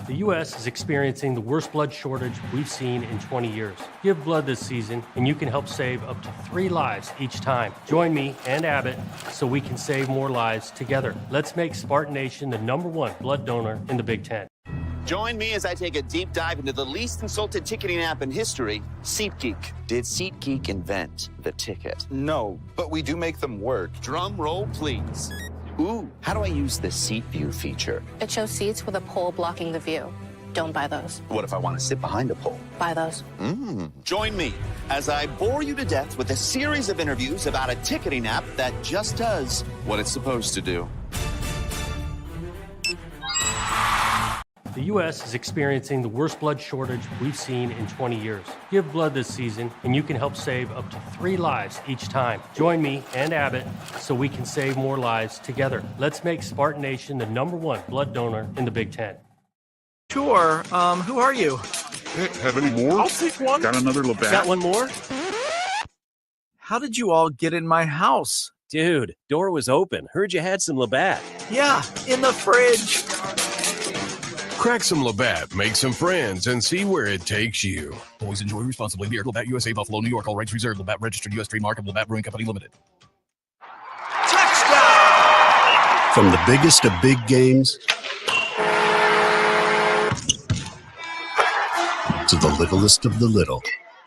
The U.S. is experiencing the worst blood shortage we've seen in 20 years. Give blood this season, and you can help save up to 3 lives each time. Join me and Abbott so we can save more lives together. Let's make Spartan Nation the #1 blood donor in the Big Ten. Join me as I take a deep dive into the least insulted ticketing app in history, SeatGeek. Did SeatGeek invent the ticket? No, but we do make them work. Drum roll, please. Ooh, how do I use the seat view feature? It shows seats with a pole blocking the view. Don't buy those. What if I want to sit behind a pole? Buy those. Join me as I bore you to death with a series of interviews about a ticketing app that just does what it's supposed to do. The U.S. is experiencing the worst blood shortage we've seen in 20 years. Give blood this season, and you can help save up to 3 lives each time. Join me and Abbott so we can save more lives together. Let's make Spartan Nation the #1 blood donor in the Big Ten. Sure. Who are you? Hey, have any more? I'll take one. Got another Labatt? Got one more? How did you all get in my house? Dude, door was open. Heard you had some Labatt. Yeah, in the fridge. Crack some Labatt, make some friends, and see where it takes you. Always enjoy responsibly. Beer, Labatt USA, Buffalo, New York. All rights reserved. Labatt registered U.S. trademark of Labatt Brewing Company Limited. From the biggest of big games to the littlest of the little.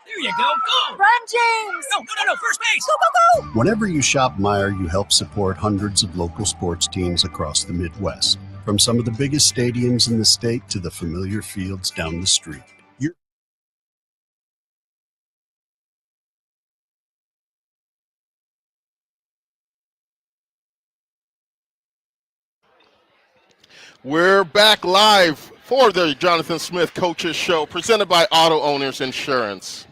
There you go. Go! Run, James! No. First base! Go, go, go! Whenever you shop Meijer, you help support hundreds of local sports teams across the Midwest. From some of the biggest stadiums in the state to the familiar fields down the street. We're back live for the Jonathan Smith Coaches Show, presented by Auto Owners Insurance.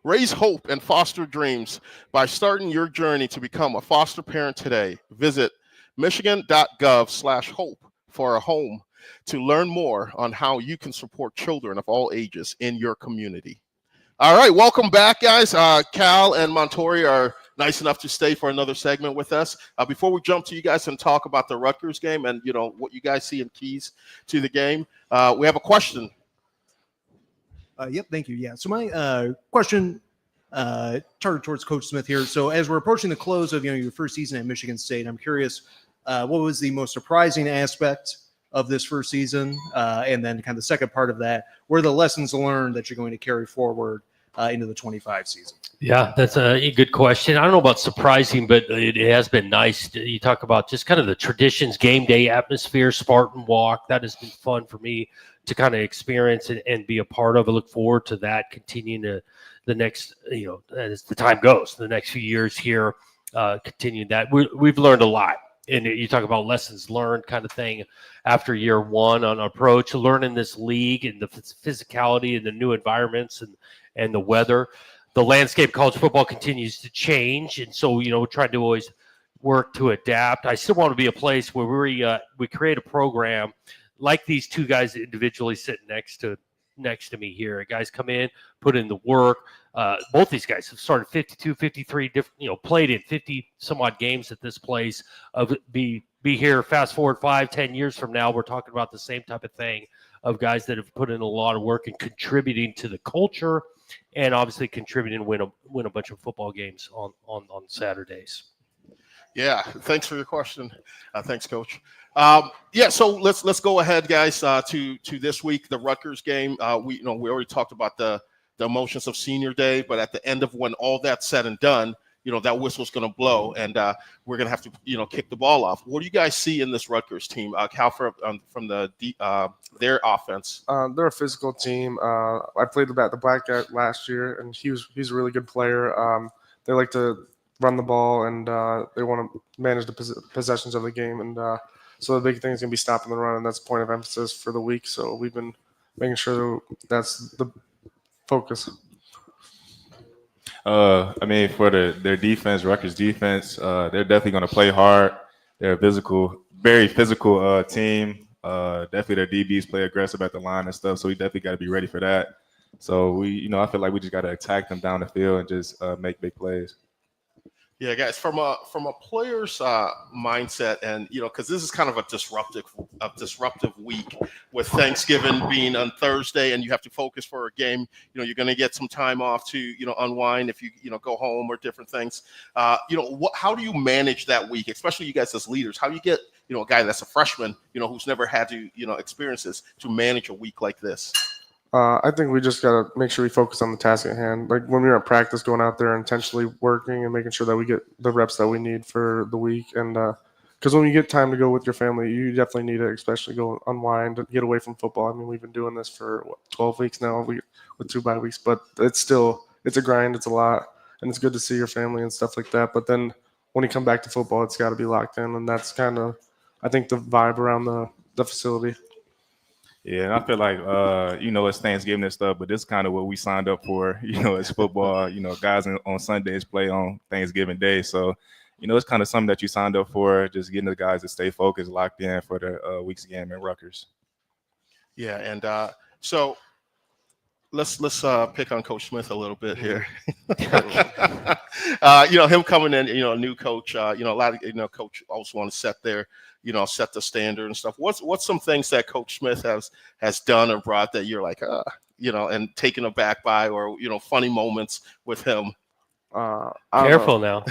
Raise hope and foster dreams by starting your journey to become a foster parent today. Visit michigan.gov/hope for a home to learn more on how you can support children of all ages in your community. All right, welcome back, guys. Cal and Montori are nice enough to stay for another segment with us. Before we jump to you guys and talk about the Rutgers game and, you know, what you guys see in keys to the game, we have a question. Yep, thank you. Yeah, so my question targeted towards Coach Smith here. So as we're approaching the close of your first season at Michigan State, I'm curious, what was the most surprising aspect of this first season? And then kind of the second part of that, what are the lessons learned that you're going to carry forward into the 25 season? Yeah, that's a good question. I don't know about surprising, but it has been nice. You talk about just kind of the traditions, game day atmosphere, Spartan walk. That has been fun for me to kind of experience and be a part of. I look forward to that continuing to the next, as the time goes, the next few years here, continuing that. We've learned a lot. And you talk about lessons learned kind of thing after year one on approach, learning this league and the physicality and the new environments and the weather. The landscape of college football continues to change. And so, we're trying to always work to adapt. I still want to be a place where we create a program like these two guys individually sitting next to me here. Guys come in, put in the work. Both these guys have started 52, 53 different, played in 50 some odd games at this place. Be here, fast forward 5-10 years from now, we're talking about the same type of thing of guys that have put in a lot of work and contributing to the culture and obviously contributing to win a bunch of football games on Saturdays. Yeah, thanks for your question. Thanks, Coach. So let's go ahead, guys, to this week, the Rutgers game. We already talked about the emotions of senior day, but at the end of when all that's said and done, that whistle's going to blow, and we're going to have to, kick the ball off. What do you guys see in this Rutgers team, Cal, from their offense? They're a physical team. I played the black guy last year, and he's a really good player. They like to run the ball, and they want to manage the possessions of the game, and so the big thing is going to be stopping the run, and that's a point of emphasis for the week. So we've been making sure that's the focus. For their defense, Rutgers defense, they're definitely going to play hard. They're a very physical team. Definitely their DBs play aggressive at the line and stuff, so we definitely got to be ready for that. So I feel like we just got to attack them down the field and just make big plays. Yeah, guys, from a player's mindset, and because this is kind of a disruptive week with Thanksgiving being on Thursday, and you have to focus for a game. You're going to get some time off to unwind if you go home or different things. How do you manage that week, especially you guys as leaders? How do you get a guy that's a freshman, who's never had to experience this, to manage a week like this? I think we just got to make sure we focus on the task at hand. Like when we were at practice, going out there intentionally working and making sure that we get the reps that we need for the week. And because when you get time to go with your family, you definitely need it, especially go unwind and get away from football. I mean, we've been doing this for 12 weeks now with 2 bye weeks, but it's a grind. It's a lot, and it's good to see your family and stuff like that. But then when you come back to football, it's got to be locked in, and that's kind of, I think, the vibe around the facility. Yeah, and I feel like, it's Thanksgiving and stuff, but this is kind of what we signed up for, it's football. Guys on Sundays play on Thanksgiving Day. So, it's kind of something that you signed up for, just getting the guys to stay focused, locked in for the week's game at Rutgers. Yeah, and so let's pick on Coach Smith a little bit here. Him coming in, a new coach. A lot of coach always want to set the standard and stuff. What's some things that Coach Smith has done or brought that you're like, and taken aback by, or funny moments with him? Careful now.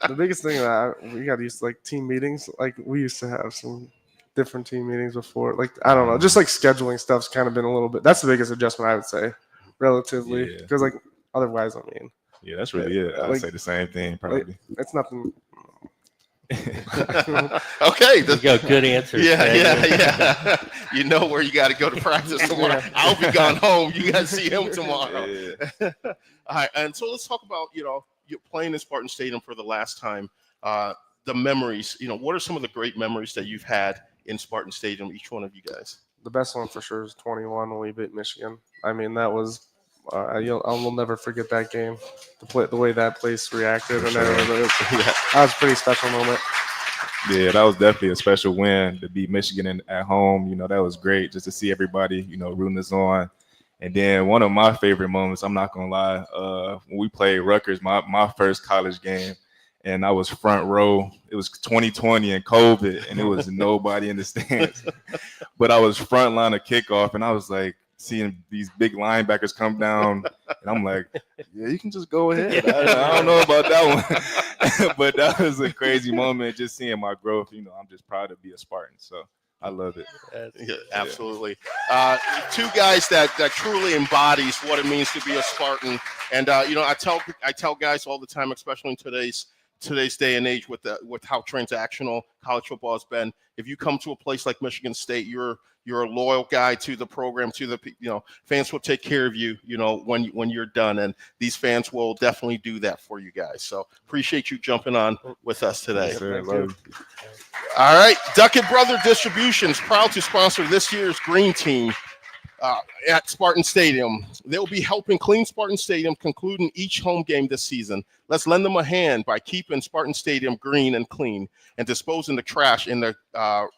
The biggest thing that we got used to, like, team meetings. Like, we used to have some different team meetings before. Like, I don't know, just like scheduling stuff's kind of been a little bit. That's the biggest adjustment, I would say, relatively. Because like otherwise, I mean. Yeah, that's really it. I'd say the same thing probably. Like, it's nothing. Okay, you go. Good answer. Yeah. You know where you got to go to practice tomorrow. I'll be gone home. You got to see him tomorrow. Yeah. All right, and so let's talk about you're playing in Spartan Stadium for the last time. The memories. What are some of the great memories that you've had in Spartan Stadium? Each one of you guys. The best one for sure is 21 when we beat Michigan. I mean, that was. I'll never forget that game. The way that place reacted, and that was a pretty special moment. Yeah, that was definitely a special win to beat Michigan at home. That was great just to see everybody, rooting us on. And then one of my favorite moments, I'm not gonna lie, when we played Rutgers, my first college game, and I was front row. It was 2020 and COVID, and it was nobody in the stands, but I was front line of kickoff, and I was like, seeing these big linebackers come down, and I'm like, yeah, you can just go ahead. I don't know about that one, but that was a crazy moment, just seeing my growth. I'm just proud to be a Spartan, so I love it. Yeah, absolutely. Two guys that truly embodies what it means to be a Spartan, and I tell guys all the time, especially in today's day and age with how transactional college football has been. If you come to a place like Michigan State, you're a loyal guy to the program, to the fans will take care of you, when you're done, and these fans will definitely do that for you guys. So appreciate you jumping on with us today. Yes, sir. All right, Duckett Brother Distributions, proud to sponsor this year's green team at Spartan Stadium. They'll be helping clean Spartan Stadium, concluding each home game this season. Let's lend them a hand by keeping Spartan Stadium green and clean and disposing the trash in the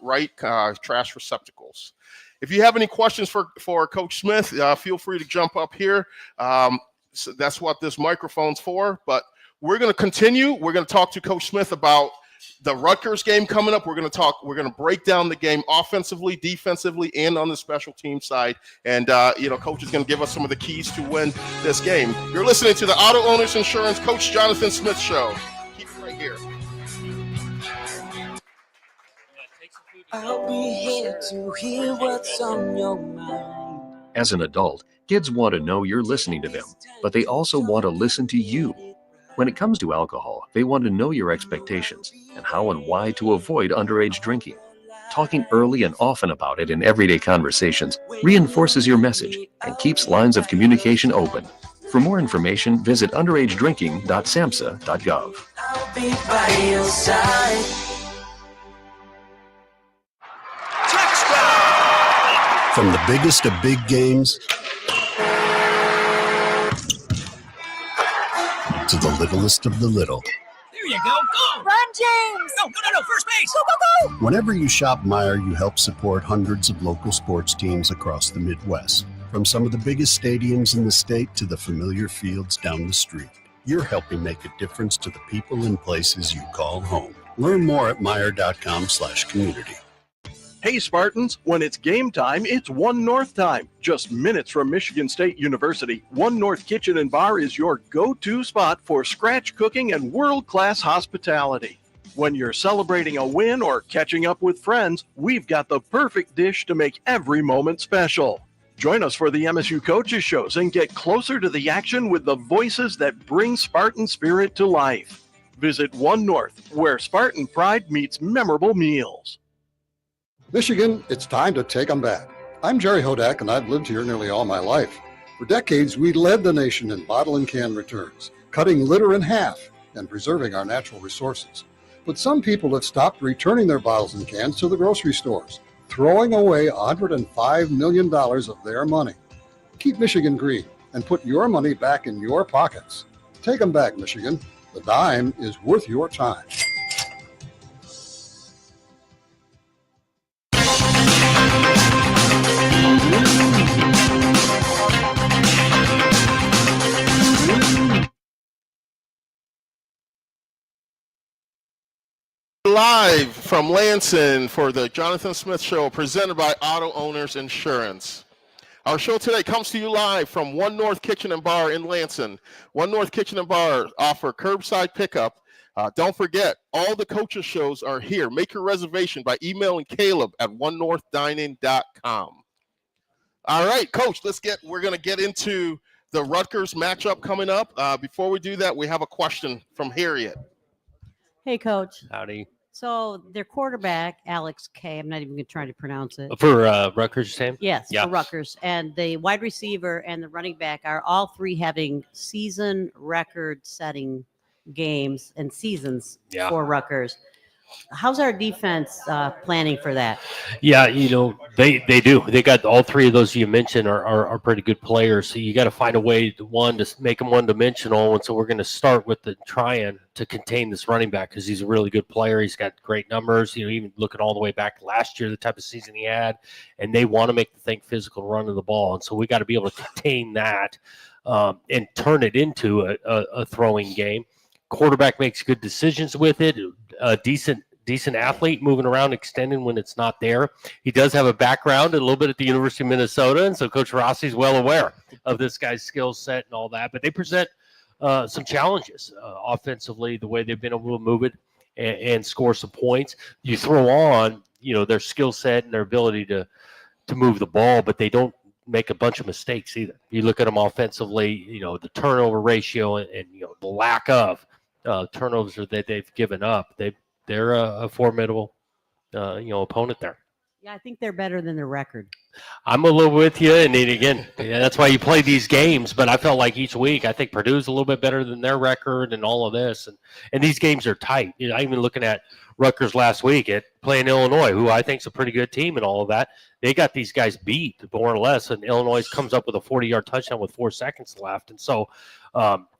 right trash receptacles. If you have any questions for Coach Smith, feel free to jump up here. So that's what this microphone's for. But we're going to continue. We're going to talk to Coach Smith about the Rutgers game coming up. We're going to break down the game offensively, defensively, and on the special team side. And, Coach is going to give us some of the keys to win this game. You're listening to the Auto Owners Insurance Coach Jonathan Smith Show. Keep it right here. I'll be here to hear what's on your mind. As an adult, kids want to know you're listening to them, but they also want to listen to you. When it comes to alcohol, they want to know your expectations and how and why to avoid underage drinking. Talking early and often about it in everyday conversations reinforces your message and keeps lines of communication open. For more information, visit underagedrinking.samhsa.gov. I'll be by your side. From the biggest of big games to the littlest of the little. There you go. Go! Run, James! No. First base! Go, go, go! Whenever you shop Meijer, you help support hundreds of local sports teams across the Midwest. From some of the biggest stadiums in the state to the familiar fields down the street. You're helping make a difference to the people and places you call home. Learn more at Meijer.com/community. Hey Spartans, when it's game time, it's One North time. Just minutes from Michigan State University, One North Kitchen and Bar is your go-to spot for scratch cooking and world-class hospitality. When you're celebrating a win or catching up with friends, we've got the perfect dish to make every moment special. Join us for the MSU Coaches Shows and get closer to the action with the voices that bring Spartan spirit to life. Visit One North, where Spartan pride meets memorable meals. Michigan, it's time to take them back. I'm Jerry Hodak, and I've lived here nearly all my life. For decades, we led the nation in bottle and can returns, cutting litter in half and preserving our natural resources. But some people have stopped returning their bottles and cans to the grocery stores, throwing away $105 million of their money. Keep Michigan green and put your money back in your pockets. Take them back, Michigan. The dime is worth your time. Live from Lansing for the Jonathan Smith Show, presented by Auto Owners Insurance. Our show today comes to you live from One North Kitchen and Bar in Lansing. One North Kitchen and Bar offer curbside pickup. Don't forget, all the coaches' shows are here. Make your reservation by emailing Caleb at onenorthdining.com. All right, Coach, we're going to get into the Rutgers matchup coming up. Before we do that, we have a question from Harriet. Hey, Coach. Howdy. So their quarterback, Alex K. I'm not even going to try to pronounce it. For Rutgers, Sam? Yes, Yeah. for Rutgers. And the wide receiver and the running back are all three having season record-setting games and seasons for Rutgers. How's our defense planning for that? Yeah, they do. They got all three of those you mentioned are pretty good players. So you got to find a way to make them one-dimensional. And so we're going to start with trying to contain this running back because he's a really good player. He's got great numbers. Even looking all the way back last year, the type of season he had, and they want to make the thing physical run of the ball. And so we got to be able to contain that and turn it into a throwing game. Quarterback makes good decisions with it. A decent athlete, moving around, extending when it's not there. He does have a background a little bit at the University of Minnesota, and so Coach Rossi's well aware of this guy's skill set and all that. But they present some challenges offensively, the way they've been able to move it and score some points. You throw on, their skill set and their ability to move the ball, but they don't make a bunch of mistakes either. You look at them offensively, the turnover ratio and the lack of turnovers that they've given up. They're a formidable, opponent there. Yeah, I think they're better than their record. I'm a little with you, and then again, that's why you play these games. But I felt like each week, I think Purdue's a little bit better than their record, and all of this, and these games are tight. I even looking at Rutgers last week at playing Illinois, who I think is a pretty good team, and all of that. They got these guys beat more or less, and Illinois comes up with a 40-yard touchdown with 4 seconds left, and so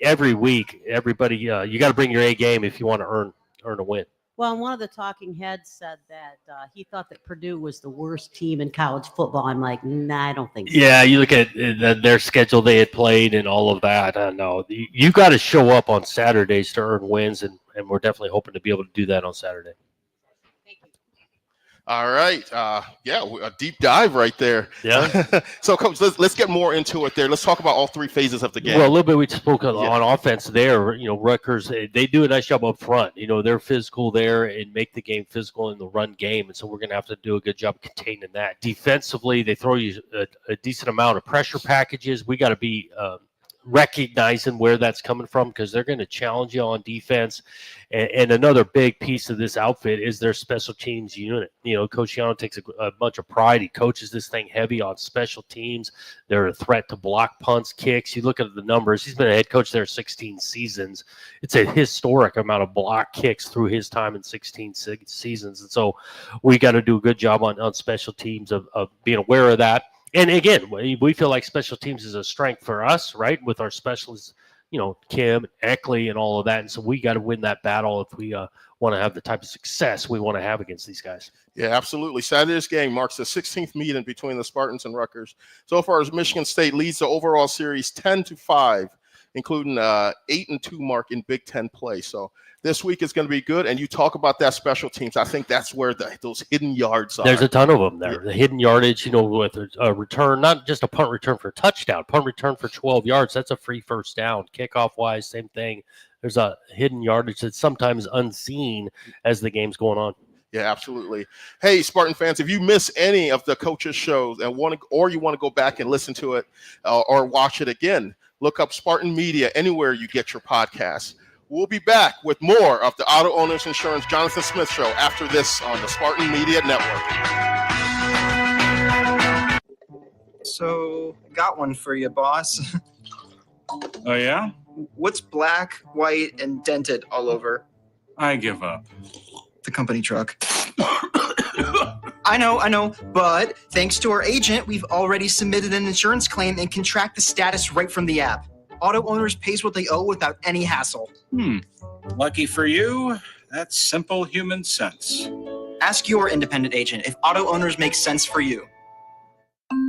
every week, everybody, you got to bring your A game if you want to earn a win. Well, and one of the talking heads said that he thought that Purdue was the worst team in college football. I'm like, nah, I don't think so. Yeah, you look at their schedule they had played and all of that. No, you got to show up on Saturdays to earn wins, and we're definitely hoping to be able to do that on Saturday. All right. A deep dive right there. Yeah. So, Coach, let's get more into it there. Let's talk about all three phases of the game. Well, a little bit we spoke on offense there. Rutgers, they do a nice job up front. They're physical there and make the game physical in the run game. And so we're going to have to do a good job containing that. Defensively, they throw you a decent amount of pressure packages. We got to be recognizing where that's coming from because they're going to challenge you on defense. And another big piece of this outfit is their special teams unit. Coach Yano takes a bunch of pride. He coaches this thing heavy on special teams. They're a threat to block punts, kicks. You look at the numbers. He's been a head coach there 16 seasons. It's a historic amount of block kicks through his time in 16 seasons. And so we got to do a good job on special teams of being aware of that. And again, we feel like special teams is a strength for us, right? With our specialists, Kim, Eckley, and all of that. And so we got to win that battle if we want to have the type of success we want to have against these guys. Yeah, absolutely. Saturday's game marks the 16th meeting between the Spartans and Rutgers. So far, as Michigan State leads the overall series 10-5, including 8-2 mark in Big Ten play. So this week is going to be good. And you talk about that special teams. I think that's where those hidden yards are. There's a ton of them there. The hidden yardage, with a return, not just a punt return for a touchdown, punt return for 12 yards. That's a free first down. Kickoff wise, same thing. There's a hidden yardage that's sometimes unseen as the game's going on. Yeah, absolutely. Hey, Spartan fans, if you miss any of the coaches' shows and you want to go back and listen to it or watch it again, look up Spartan Media anywhere you get your podcasts. We'll be back with more of the Auto Owners Insurance Jonathan Smith Show after this on the Spartan Media Network. So, got one for you, boss. Oh, yeah? What's black, white, and dented all over? I give up. The company truck. I know, but thanks to our agent, we've already submitted an insurance claim and can track the status right from the app. Auto Owners pays what they owe without any hassle. Lucky for you, that's simple human sense. Ask your independent agent if Auto Owners makes sense for you.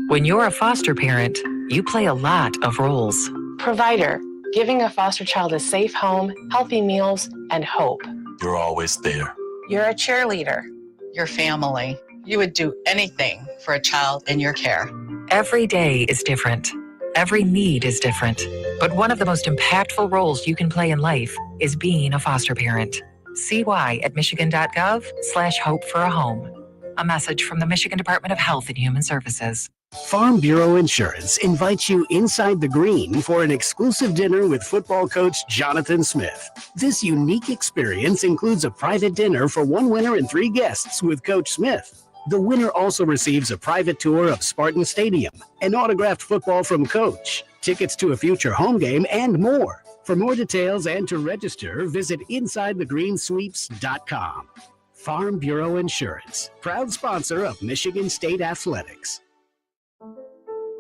When you're a foster parent, you play a lot of roles. Provider, giving a foster child a safe home, healthy meals, and hope. You're always there. You're a cheerleader. Your family. You would do anything for a child in your care. Every day is different. Every need is different. But one of the most impactful roles you can play in life is being a foster parent. See why at michigan.gov/hope for a home. A message from the Michigan Department of Health and Human Services. Farm Bureau Insurance invites you inside the green for an exclusive dinner with football coach Jonathan Smith. This unique experience includes a private dinner for one winner and 3 guests with Coach Smith. The winner also receives a private tour of Spartans Stadium, an autographed football from Coach, tickets to a future home game, and more. For more details and to register, visit InsideTheGreenSweeps.com. Farm Bureau Insurance, proud sponsor of Michigan State Athletics.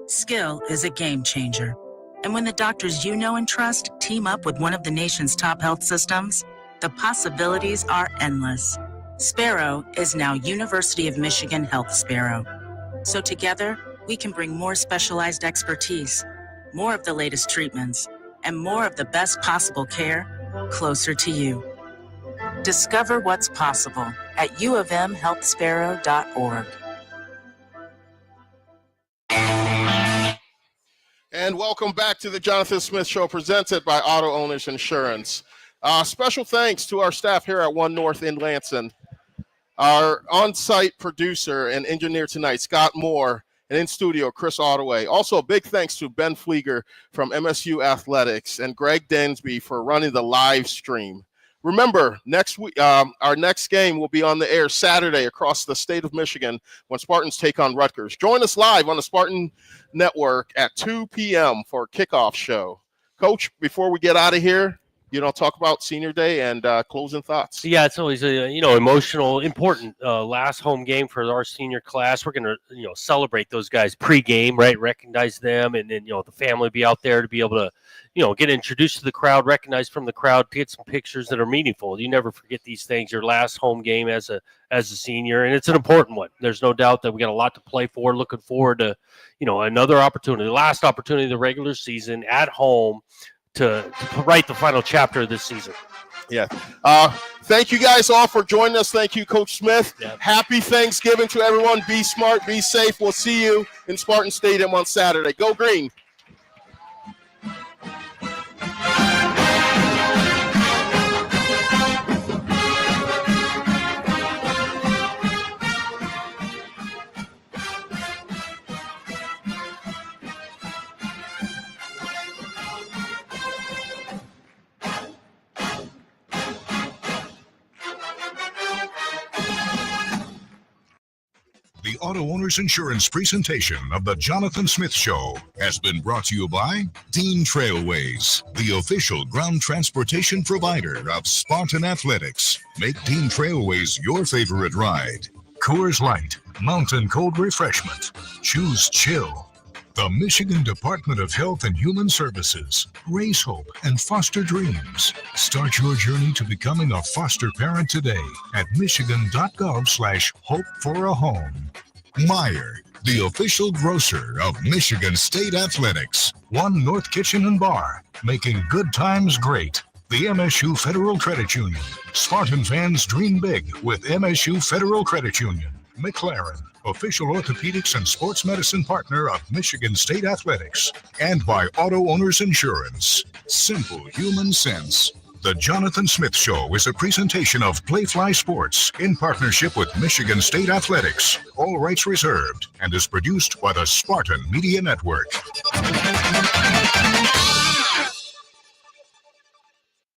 Skill is a game changer. And when the doctors you know and trust team up with one of the nation's top health systems, the possibilities are endless. Sparrow is now University of Michigan Health Sparrow. So together, we can bring more specialized expertise, more of the latest treatments, and more of the best possible care closer to you. Discover what's possible at uofmhealthsparrow.org. And welcome back to the Jonathan Smith Show, presented by Auto Owners Insurance. Special thanks to our staff here at One North in Lansing. Our on-site producer and engineer tonight, Scott Moore, and in studio, Chris Ottaway. Also, a big thanks to Ben Flieger from MSU Athletics and Greg Dansby for running the live stream. Remember, next week, our next game will be on the air Saturday across the state of Michigan when Spartans take on Rutgers. Join us live on the Spartan Network at 2 p.m. for a kickoff show. Coach, before we get out of here, talk about senior day and closing thoughts. Yeah, it's always a emotional, important last home game for our senior class. We're gonna celebrate those guys pregame, right? Recognize them, and then the family be out there to be able to get introduced to the crowd, recognized from the crowd, get some pictures that are meaningful. You never forget these things. Your last home game as a senior, and it's an important one. There's no doubt that we got a lot to play for. Looking forward to another opportunity, the last opportunity of the regular season at home to write the final chapter of this season. Yeah. Thank you guys all for joining us. Thank you, Coach Smith. Yeah. Happy Thanksgiving to everyone. Be smart, be safe. We'll see you in Spartan Stadium on Saturday. Go Green. The Auto Owners Insurance presentation of the Jonathan Smith Show has been brought to you by Dean Trailways, the official ground transportation provider of Spartan Athletics. Make Dean Trailways your favorite ride. Coors Light, mountain cold refreshment. Choose chill. The Michigan Department of Health and Human Services. Raise hope and foster dreams. Start your journey to becoming a foster parent today at michigan.gov/hope for a home. Meyer, the official grocer of Michigan State Athletics. One North Kitchen and Bar, making good times great. The MSU Federal Credit Union. Spartan fans dream big with MSU Federal Credit Union. McLaren, official orthopedics and sports medicine partner of Michigan State Athletics. And by Auto Owners Insurance. Simple human sense. The Jonathan Smith Show is a presentation of Playfly Sports in partnership with Michigan State Athletics. All rights reserved, and is produced by the Spartan Media Network.